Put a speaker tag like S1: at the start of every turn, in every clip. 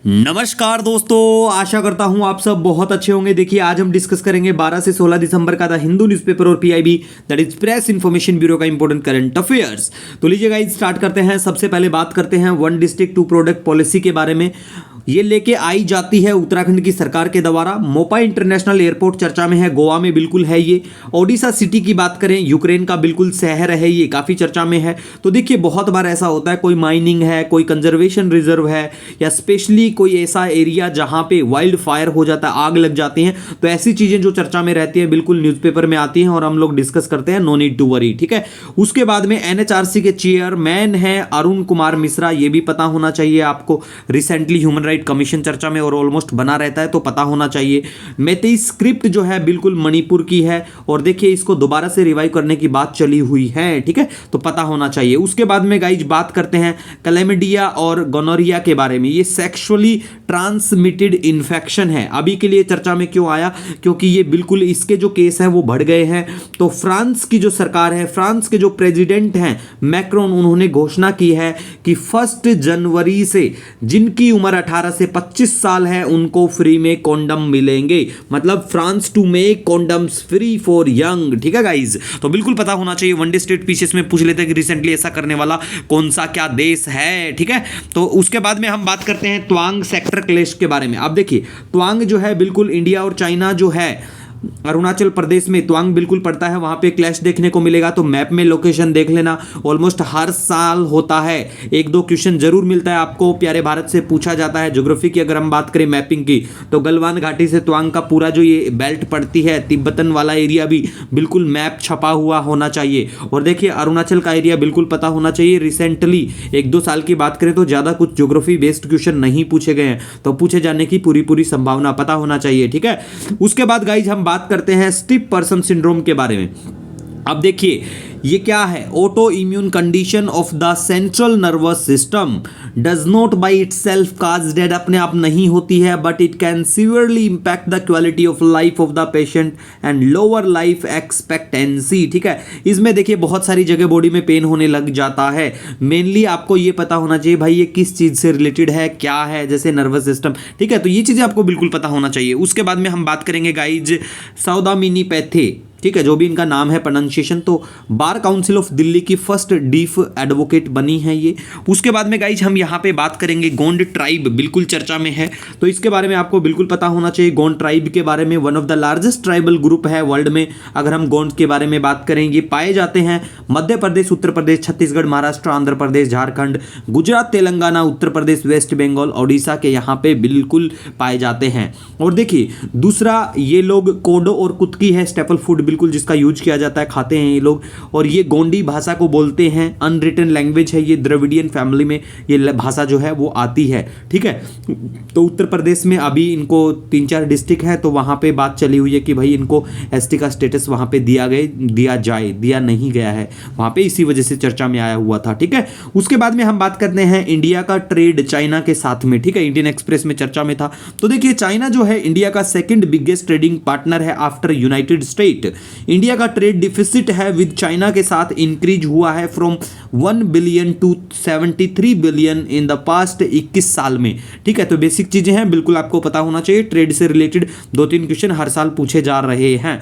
S1: नमस्कार दोस्तों, आशा करता हूं आप सब बहुत अच्छे होंगे। देखिए आज हम डिस्कस करेंगे 12 से 16 दिसंबर का द हिंदू न्यूज़पेपर और PIB that is press information bureau का इंपॉर्टेंट करंट अफेयर्स। तो लीजिए गाइस स्टार्ट करते हैं। सबसे पहले बात करते हैं one district two product policy के बारे में। ये लेके आई जाती है उत्तराखंड की सरकार के द्वारा। मोपा इंटरनेशनल एयरपोर्ट चर्चा में है, गोवा में बिल्कुल है ये। ओडिशा सिटी की बात करें, यूक्रेन का बिल्कुल शहर है ये, काफ़ी चर्चा में है। तो देखिए बहुत बार ऐसा होता है, कोई माइनिंग है, कोई कंजर्वेशन रिजर्व है, या स्पेशली कोई ऐसा एरिया जहां पे वाइल्ड फायर हो जाता है, आग लग जाती हैं, तो ऐसी चीज़ें जो चर्चा में रहती हैं बिल्कुल न्यूज़पेपर में आती हैं और हम लोग डिस्कस करते हैं। नो नीड टू वरी, ठीक है। उसके बाद में एनएचआरसी के चेयरमैन हैं अरुण कुमार मिश्रा, ये भी पता होना चाहिए आपको। रिसेंटली ह्यूमन कमीशन चर्चा में और ऑलमोस्ट बना रहता है, तो पता होना चाहिए। मैतेई स्क्रिप्ट जो है बिल्कुल मणिपुर की है, और देखिए इसको दोबारा से रिवाइव करने की बात चली हुई है, ठीक है, तो पता होना चाहिए। उसके बाद में गाइज बात करते हैं क्लैमिडिया और गोनोरिया के बारे में। ये सेक्सुअली ट्रांसमिटेड इन्फेक्शन है। अभी के लिए चर्चा में क्यों आया? क्योंकि ये बिल्कुल इसके जो केस हैं वो बढ़ गए हैं। तो फ्रांस की जो सरकार है, फ्रांस के जो प्रेसिडेंट हैं मैक्रोन, उन्होंने घोषणा की है कि 1 जनवरी से जिनकी उम्र 18 से 25 साल है उनको फ्री में कॉन्डम मिलेंगे। मतलब France to make condoms free for young, ठीक है गाइज। तो बिल्कुल पता होना चाहिए। वनडे स्टेट पीसीएस में पूछ लेते हैं कि रिसेंटली ऐसा करने वाला कौन सा क्या देश है, ठीक है। तो उसके बाद में हम बात करते हैं त्वांग सेक्टर क्लैश के बारे में। अब देखिए त्वांग जो है बिल्कुल इंडिया और चाइना जो है, अरुणाचल प्रदेश में त्वांग बिल्कुल पड़ता है, वहां पे क्लैश देखने को मिलेगा। तो मैप में लोकेशन देख लेना, ऑलमोस्ट हर साल होता है। 1-2 क्वेश्चन जरूर मिलता है आपको, प्यारे भारत से पूछा जाता है। ज्योग्राफी की अगर हम बात करें मैपिंग की, तो गलवान घाटी से त्वांग का पूरा जो ये बेल्ट पड़ती है, तिब्बतन वाला एरिया भी बिल्कुल मैप छपा हुआ होना चाहिए। और देखिए अरुणाचल का एरिया बिल्कुल पता होना चाहिए। रिसेंटली 1-2 साल की बात करें तो ज्यादा कुछ ज्योग्राफी बेस्ड क्वेश्चन नहीं पूछे गए हैं, तो पूछे जाने की पूरी संभावना पता होना चाहिए, ठीक है। उसके बाद गाइज हम बात करते हैं स्टिफ पर्सन सिंड्रोम के बारे में। अब देखिए ये क्या है? Auto immune condition of the central nervous system, does not by it self cause dead, अपने आप नहीं होती है, but it can severely impact the quality of life of the patient and lower life expectancy, ठीक है। इसमें देखिए बहुत सारी जगह बॉडी में पेन होने लग जाता है। मेनली आपको ये पता होना चाहिए भाई ये किस चीज से रिलेटेड है, क्या है, जैसे नर्वस सिस्टम, ठीक है। तो ये चीजें आपको बिल्कुल पता होना चाहिए। उसके बाद में हम बात करेंगे गाइज सौदामिनीपैथी, ठीक है, जो भी इनका नाम है प्रोनाउंसिएशन। तो बार काउंसिल ऑफ दिल्ली की फर्स्ट डीफ एडवोकेट बनी है ये। उसके बाद में गाइज हम यहाँ पे बात करेंगे गोंड ट्राइब, बिल्कुल चर्चा में है, तो इसके बारे में आपको बिल्कुल पता होना चाहिए। गोंड ट्राइब के बारे में, one of the largest tribal group है वर्ल्ड में। अगर हम गोंड के बारे में बात करें, ये पाए जाते हैं मध्य प्रदेश, उत्तर प्रदेश, छत्तीसगढ़, महाराष्ट्र, आंध्र प्रदेश, झारखंड, गुजरात, तेलंगाना, उत्तर प्रदेश, वेस्ट बंगाल, ओडिशा के यहाँ पे बिल्कुल पाए जाते हैं। और देखिए दूसरा, ये लोग कोडो और कुत्की है स्टेपल फूड बिल्कुल जिसका यूज किया जाता है, खाते हैं ये लोग। और ये गोंडी भाषा को बोलते हैं, अनरिटन लैंग्वेज है ये, द्रविडियन फैमिली में ये भाषा जो है वो आती है, ठीक है। तो उत्तर प्रदेश में अभी इनको 3-4 डिस्ट्रिक्ट है, तो वहां पे बात चली हुई है कि भाई इनको एसटी का स्टेटस वहां पे दिया नहीं गया है, वहां पे इसी वजह से चर्चा में आया हुआ था, ठीक है। उसके बाद में हम बात करते हैं इंडिया का ट्रेड चाइना के साथ में, ठीक है। इंडियन एक्सप्रेस में चर्चा में था। तो देखिए चाइना जो है इंडिया का सेकंड बिगेस्ट ट्रेडिंग पार्टनर है आफ्टर यूनाइटेड स्टेट। इंडिया का ट्रेड डिफिसिट है विद चाइना के साथ इंक्रीज हुआ है from 1 billion to 73 billion in the past 21 साल में, ठीक है। तो बेसिक चीजें हैं, बिल्कुल आपको पता होना चाहिए। ट्रेड से रिलेटेड 2-3 क्वेश्चन हर साल पूछे जा रहे हैं।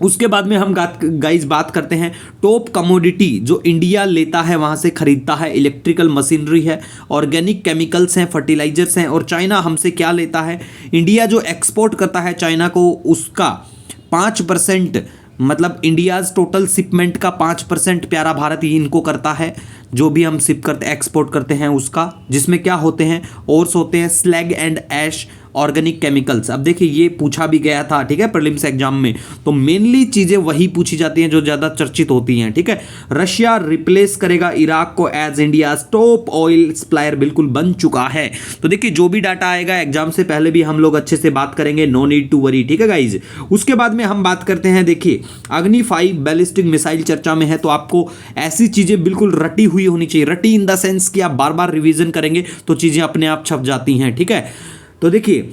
S1: उसके बाद में हम गाइज बात करते हैं टॉप कमोडिटी जो इंडिया लेता है, वहां से खरीदता है, इलेक्ट्रिकल मशीनरी है, ऑर्गेनिक केमिकल्स हैं, फर्टिलाइजर्स हैं। और चाइना हमसे क्या लेता है? इंडिया जो एक्सपोर्ट करता है चाइना को, उसका 5%, मतलब इंडियाज टोटल शिपमेंट का 5% प्यारा भारत ही इनको करता है। जो भी हम शिप करते एक्सपोर्ट करते हैं उसका, जिसमें क्या होते हैं? ओर्स होते हैं, slag and ash, organic chemicals. अब देखिए ये पूछा भी गया था, ठीक है, प्रीलिम्स एग्जाम में। तो मेनली चीजें वही पूछी जाती हैं जो ज्यादा चर्चित होती हैं, ठीक है। रशिया रिप्लेस करेगा इराक को as India top oil supplier, बिल्कुल बन चुका है। तो देखिए जो भी डाटा आएगा एग्जाम से पहले भी हम लोग अच्छे से बात करेंगे, नो नीड टू वरी, ठीक है गाइज। उसके बाद में हम बात करते हैं, देखिए अग्नि 5 बैलिस्टिक मिसाइल चर्चा में है, तो आपको ऐसी चीजें बिल्कुल रटी हुई होनी चाहिए। रटी इन द सेंस कि आप बार बार रिवीजन करेंगे तो चीजें अपने आप छप जाती हैं, ठीक है। तो देखिए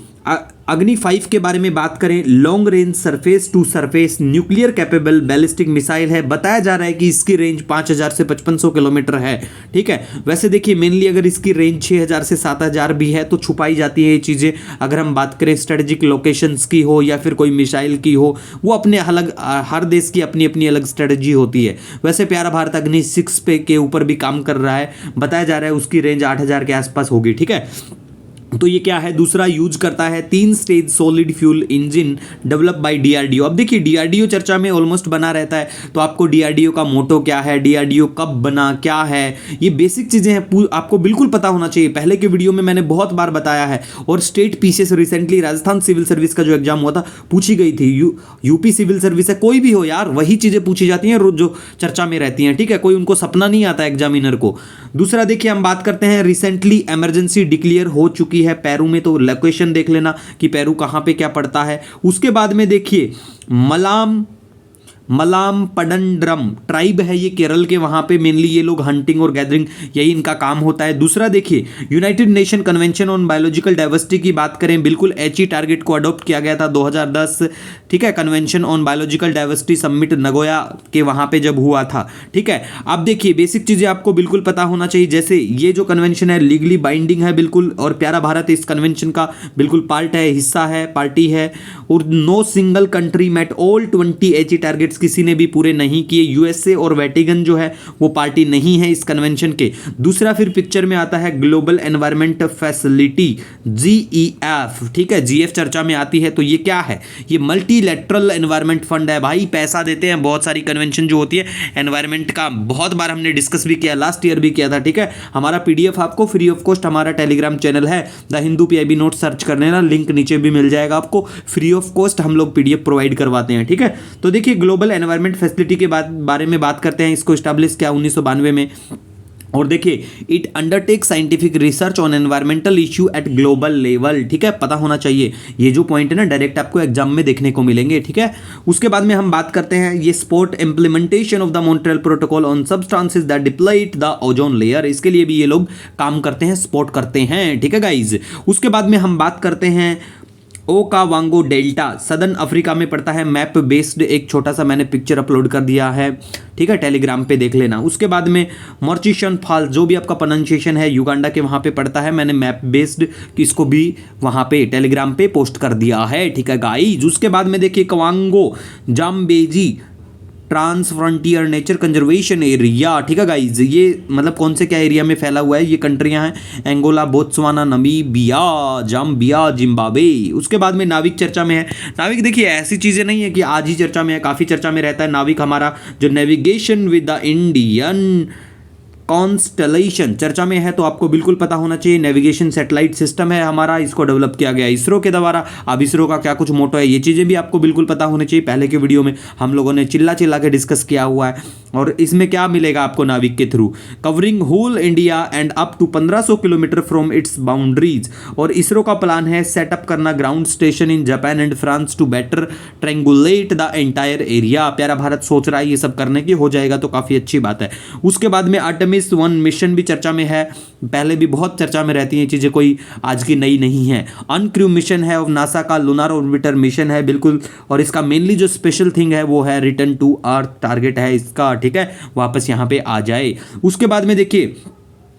S1: अग्नि 5 के बारे में बात करें, long range surface to surface nuclear capable ballistic missile है। बताया जा रहा है कि इसकी रेंज 5000 से 5500 किलोमीटर है। ठीक है, वैसे देखिए मेनली अगर इसकी रेंज 6000 से 7000 भी है तो छुपाई जाती है ये चीज़ें। अगर हम बात करें स्ट्रेटेजिक लोकेशंस की हो या फिर कोई मिसाइल की हो, वो अपने अलग, हर देश की अपनी अपनी अलग स्ट्रेटजी होती है। वैसे प्यारा भारत अग्नि 6 पे के ऊपर भी काम कर रहा है। बताया जा रहा है उसकी रेंज 8000 के आसपास होगी। ठीक है, तो ये क्या है, दूसरा यूज करता है 3 stage solid fuel engine develop by DRDO. अब देखिए डीआरडीओ चर्चा में ऑलमोस्ट बना रहता है, तो आपको डीआरडीओ का मोटो क्या है, डीआरडीओ कब बना, क्या है, ये बेसिक चीजें हैं, आपको बिल्कुल पता होना चाहिए। पहले के वीडियो में मैंने बहुत बार बताया है। और state PCS recently Rajasthan civil service का जो एग्जाम हुआ था पूछी गई थी, यूपी सिविल सर्विस है, कोई भी हो यार, वही चीजें पूछी जाती हैं जो चर्चा में रहती हैं। ठीक है, कोई उनको सपना नहीं आता एग्जामिनर को। दूसरा देखिए हम बात करते हैं, रिसेंटली इमरजेंसी डिक्लेयर हो चुकी है पेरू में, तो लोकेशन देख लेना कि पेरू कहां पे क्या पड़ता है। उसके बाद में देखिए मलाम पडंड्रम ट्राइब है ये केरल के, वहां पे मेनली ये लोग हंटिंग और गैदरिंग यही इनका काम होता है। दूसरा देखिए United nation convention on biological diversity की बात करें, बिल्कुल एचई टारगेट को अडॉप्ट किया गया था 2010। ठीक है, convention on biological diversity summit Nagoya के वहां पे जब हुआ था। ठीक है, अब देखिए बेसिक चीजें आपको बिल्कुल पता होना चाहिए, जैसे ये जो कन्वेंशन है लीगली बाइंडिंग है बिल्कुल, और प्यारा भारत इस कन्वेंशन का बिल्कुल पार्ट है, हिस्सा है, पार्टी है। और no single country met all 20 Aichi targets किसी ने भी पूरे नहीं किए। यूएसए और वेटिकन जो है वो पार्टी नहीं है इस कन्वेंशन के। दूसरा फिर पिक्चर में आता है ग्लोबल एनवायरमेंट फैसिलिटी, जीईएफ। ठीक है, जीएफ चर्चा में आती है, तो ये क्या है, ये मल्टीलैटरल एनवायरमेंट फंड है भाई, पैसा देते हैं। बहुत सारी कन्वेंशन जो होती है एनवायरमेंट का बहुत बार हमने डिस्कस भी किया, लास्ट ईयर भी किया था। ठीक है, हमारा पीडीएफ आपको फ्री ऑफ कॉस्ट हमारा टेलीग्राम चैनल है the Hindu PIB note search कर लेना, लिंक नीचे भी मिल जाएगा आपको। फ्री ऑफ कॉस्ट हम लोग पीडीएफ प्रोवाइड करवाते हैं। ठीक है, तो देखिए ग्लोबल एनवायरमेंट फैसिलिटी के बारे में बात करते हैं। इसको स्टैब्लिश किया 1992 में। और देखिए it undertake scientific research on environmental issue at global level. ठीक है, पता होना चाहिए, ये जो पॉइंट है ना डायरेक्ट आपको एग्जाम में देखने को मिलेंगे। ठीक है, उसके बाद में हम बात करते हैं ये sport implementation of the Montreal protocol on substances that deplete the ozone layer. इसके लिए भी ये लोग काम करते हैं, सपोर्ट करते हैं। ठीक है गाइज, उसके बाद में हम बात करते हैं ओकावांगो डेल्टा, सदर्न अफ्रीका में पड़ता है। मैप बेस्ड एक छोटा सा मैंने पिक्चर अपलोड कर दिया है। ठीक है, टेलीग्राम पे देख लेना। उसके बाद में मॉर्चिशन फॉल्स, जो भी आपका प्रोनाउंसिएशन है, युगांडा के वहाँ पे पड़ता है। मैंने मैप बेस्ड इसको भी वहाँ पे टेलीग्राम पे पोस्ट कर दिया है। ठीक है गाइज, उसके बाद में देखिए Kavango Zambezi trans frontier nature conservation area. ठीक है गाइज, ये मतलब कौन से क्या एरिया में फैला हुआ है, ये कंट्रियां हैं Angola, Botswana, Namibia, Zambia, Zimbabwe. उसके बाद में नाविक चर्चा में है। नाविक देखिए ऐसी चीज़ें नहीं है कि आज ही चर्चा में है, काफ़ी चर्चा में रहता है नाविक। हमारा जो navigation with the Indian constellation चर्चा में है, तो आपको बिल्कुल पता होना चाहिए। नेविगेशन सैटेलाइट सिस्टम है हमारा, इसको डेवलप किया गया इसरो के द्वारा। अब इसरो का क्या कुछ मोटो है, ये चीज़ें भी आपको बिल्कुल पता होनी चाहिए। पहले के वीडियो में हम लोगों ने चिल्ला चिल्ला के डिस्कस किया हुआ है। और इसमें क्या मिलेगा आपको नाविक के through, covering whole India and up to 1500 kilometre from its boundaries. और इसरो का प्लान है सेटअप करना ground station in Japan and France to better triangulate the entire area. प्यारा भारत सोच रहा है ये सब करने की, हो जाएगा तो काफ़ी अच्छी बात है। उसके बाद में आर्टेमिस 1 मिशन भी चर्चा में है, पहले भी बहुत चर्चा में रहती हैं चीज़ें, कोई आज की नई नहीं है। अनक्रू मिशन है ऑफ नासा का, लूनार ऑर्बिटर मिशन है बिल्कुल। और इसका मेनली जो स्पेशल थिंग है वो है रिटर्न टू अर्थ, टारगेट है इसका। ठीक है, वापस यहाँ पे आ जाए। उसके बाद में देखिए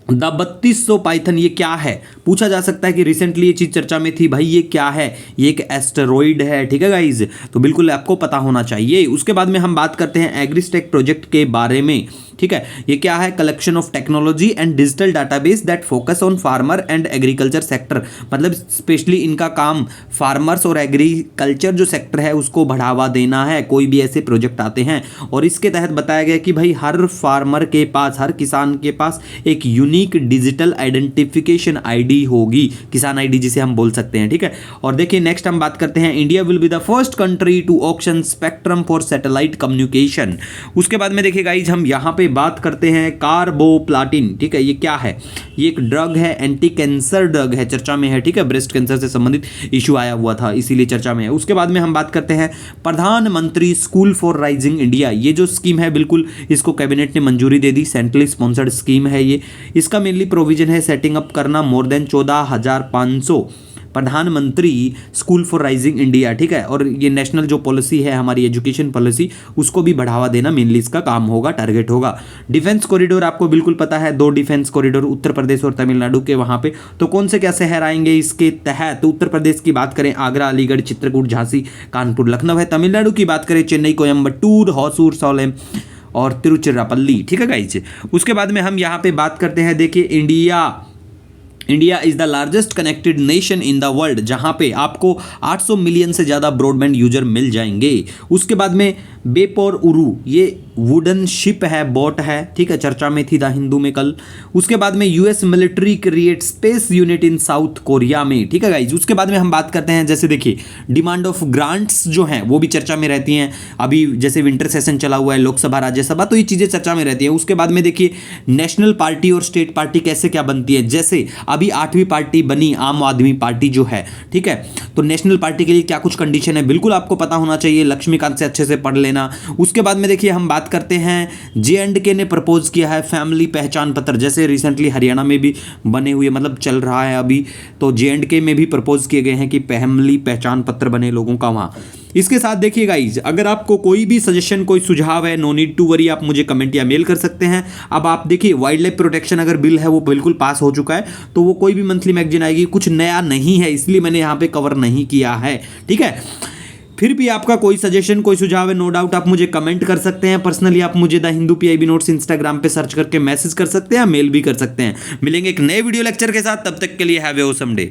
S1: द 3200 पाइथन, ये क्या है पूछा जा सकता है कि रिसेंटली ये चीज़ चर्चा में थी। भाई ये क्या है, ये एक एस्टेरॉइड है। ठीक है गाइज, तो बिल्कुल आपको पता होना चाहिए। उसके बाद में हम बात करते हैं एग्रीस्टेक प्रोजेक्ट के बारे में। ठीक है, ये क्या है, collection of technology and digital database that focus on farmer and agriculture sector. मतलब स्पेशली इनका काम फार्मर्स और एग्रीकल्चर जो सेक्टर है उसको बढ़ावा देना है। कोई भी ऐसे प्रोजेक्ट आते हैं और इसके तहत बताया गया कि भाई हर फार्मर के पास, हर किसान के पास एक यूनिक डिजिटल आइडेंटिफिकेशन आईडी होगी, किसान आईडी जिसे हम बोल सकते हैं। ठीक है, और देखिए नेक्स्ट हम बात करते हैं India will be the first country to auction spectrum for satellite communication. उसके बाद में देखिए गाइज हम यहाँ पे बात करते हैं कार्बोप्लाटिन। ठीक है, ये क्या है, ये एक ड्रग है, एंटी कैंसर ड्रग है, चर्चा में है। ठीक है, ब्रेस्ट कैंसर से संबंधित इशू आया हुआ था इसीलिए चर्चा में है। उसके बाद में हम बात करते हैं प्रधानमंत्री स्कूल फॉर राइजिंग इंडिया। ये जो स्कीम है बिल्कुल इसको कैबिनेट ने मंजूरी दे दी, सेंट्रली स्पॉन्सर्ड स्कीम है ये। इसका मेनली प्रोविजन है सेटिंग अप करना मोर देन 14,500 प्रधानमंत्री स्कूल फॉर राइजिंग इंडिया, ठीक है। और ये नेशनल जो पॉलिसी है हमारी एजुकेशन पॉलिसी, उसको भी बढ़ावा देना मेनली इसका काम होगा, टारगेट होगा। डिफेंस कॉरिडोर आपको बिल्कुल पता है, 2 डिफेंस कॉरिडोर उत्तर प्रदेश और तमिलनाडु के वहां पे। तो कौन से क्या शहर आएंगे इसके तहत? तो उत्तर प्रदेश की बात करें आगरा, अलीगढ़, चित्रकूट, झांसी, कानपुर, लखनऊ है। तमिलनाडु की बात करें चेन्नई, कोयम्बटूर, होसूर, सोलेम और तिरुचिरापल्ली, ठीक है गाइज। उसके बाद में हम यहाँ पे बात करते हैं, देखिए India is the largest connected nation in the world, जहां पे आपको 800 मिलियन से ज़्यादा ब्रॉडबैंड यूजर मिल जाएंगे। उसके बाद में बेपोर उरू, ये वुडन शिप है, बोट है, ठीक है, चर्चा में थी द हिंदू में कल। उसके बाद में US military create space unit in south Korea में, ठीक है गाइज। उसके बाद में हम बात करते हैं, जैसे देखिए डिमांड ऑफ ग्रांट्स जो हैं वो भी चर्चा में रहती हैं। अभी जैसे विंटर सेशन चला हुआ है, लोकसभा राज्यसभा, तो ये चीज़ें चर्चा में रहती हैं। उसके बाद में देखिए नेशनल पार्टी और स्टेट पार्टी कैसे क्या बनती है, जैसे अभी 8वीं पार्टी बनी आम आदमी पार्टी जो है, ठीक है। तो नेशनल पार्टी के लिए क्या कुछ कंडीशन है, बिल्कुल आपको पता होना चाहिए, लक्ष्मीकांत से अच्छे से पढ़ लेना। उसके बाद में देखिए हम बात करते हैं J&K ने प्रपोज किया है फैमिली पहचान पत्र, जैसे रिसेंटली हरियाणा में भी बने हुए, मतलब चल रहा है अभी, तो J&K में भी प्रपोज किए गए हैं कि फैमिली पहचान पत्र बने लोगों का वहाँ। इसके साथ देखिए गाइज, अगर आपको कोई भी सजेशन, कोई सुझाव है, नो नीड टू वरी, आप मुझे कमेंट या मेल कर सकते हैं। अब आप देखिए वाइल्ड लाइफ प्रोटेक्शन अगर बिल है वो बिल्कुल पास हो चुका है, तो वो कोई भी मंथली मैगजीन आएगी, कुछ नया नहीं है, इसलिए मैंने यहाँ पे कवर नहीं किया है, ठीक है। फिर भी आपका कोई सजेशन, कोई सुझाव है, नो डाउट आप मुझे कमेंट कर सकते हैं। पर्सनली आप मुझे the Hindu PIB notes Instagram पे सर्च करके मैसेज कर सकते हैं, मेल भी कर सकते हैं। मिलेंगे एक नए वीडियो लेक्चर के साथ, तब तक के लिए हैव ए ऑसम डे।